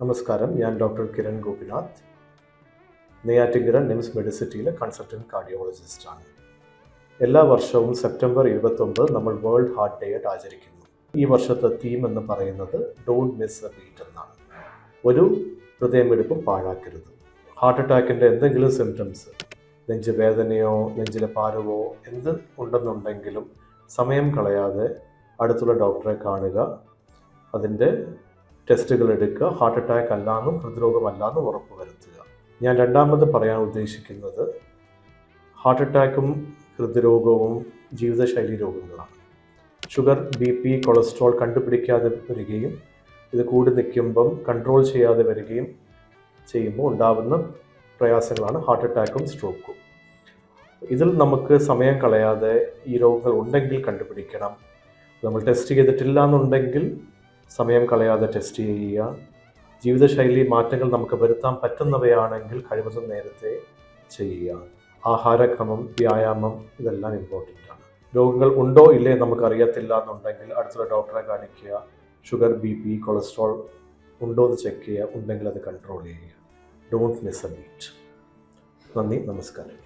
നമസ്കാരം, ഞാൻ ഡോക്ടർ കിരൺ ഗോപിനാഥ്, നെയ്യാറ്റിൻകര നിംസ് മെഡിസിറ്റിയിലെ കൺസൾട്ടൻറ്റ് കാർഡിയോളജിസ്റ്റാണ്. എല്ലാ വർഷവും സെപ്റ്റംബർ 29 നമ്മൾ വേൾഡ് ഹാർട്ട് ഡേ ആയിട്ട് ആചരിക്കുന്നു. ഈ വർഷത്തെ തീം എന്ന് പറയുന്നത് ഡോണ്ട് മിസ് എ ബീറ്റ് എന്നാണ്. ഒരു ഹൃദയമിടിപ്പും പാഴാക്കരുത്. ഹാർട്ട് അറ്റാക്കിൻ്റെ എന്തെങ്കിലും സിംറ്റംസ്, നെഞ്ച് വേദനയോ നെഞ്ചിലെ പാരവോ എന്ത് ഉണ്ടെന്നുണ്ടെങ്കിലും സമയം കളയാതെ അടുത്തുള്ള ഡോക്ടറെ കാണുക, അതിൻ്റെ ടെസ്റ്റുകൾ എടുക്കുക, ഹാർട്ട് അറ്റാക്ക് അല്ലാന്നും ഹൃദ്രോഗമല്ലാന്നും ഉറപ്പ് വരുത്തുക. ഞാൻ രണ്ടാമത് പറയാൻ ഉദ്ദേശിക്കുന്നത് ഹാർട്ട് അറ്റാക്കും ഹൃദ്രോഗവും ജീവിതശൈലി രോഗങ്ങളാണ്. ഷുഗർ, BP, കൊളസ്ട്രോൾ കണ്ടുപിടിക്കാതെ വരികയും ഇത് കൂടി നിൽക്കുമ്പം കൺട്രോൾ ചെയ്യാതെ വരികയും ചെയ്യുമ്പോൾ ഉണ്ടാകുന്ന പ്രയാസങ്ങളാണ് ഹാർട്ട് അറ്റാക്കും സ്ട്രോക്കും. ഇതിൽ നമുക്ക് സമയം കളയാതെ ഈ രോഗങ്ങൾ ഉണ്ടെങ്കിൽ കണ്ടുപിടിക്കണം. നമ്മൾ ടെസ്റ്റ് ചെയ്തിട്ടില്ല എന്നുണ്ടെങ്കിൽ സമയം കളയാതെ ടെസ്റ്റ് ചെയ്യുക. ജീവിതശൈലി മാറ്റങ്ങൾ നമുക്ക് വരുത്താൻ പറ്റുന്നവയാണെങ്കിൽ കഴിവതും നേരത്തെ ചെയ്യുക. ആഹാരക്രമം, വ്യായാമം ഇതെല്ലാം ഇമ്പോർട്ടൻ്റ് ആണ്. രോഗങ്ങൾ ഉണ്ടോ ഇല്ലേ നമുക്കറിയത്തില്ല എന്നുണ്ടെങ്കിൽ അടുത്തുള്ള ഡോക്ടറെ കാണിക്കുക. ഷുഗർ, BP, കൊളസ്ട്രോൾ ഉണ്ടോ എന്ന് ചെക്ക് ചെയ്യുക. ഉണ്ടെങ്കിൽ അത് കൺട്രോൾ ചെയ്യുക. Don't miss A beat. നന്ദി, നമസ്കാരം.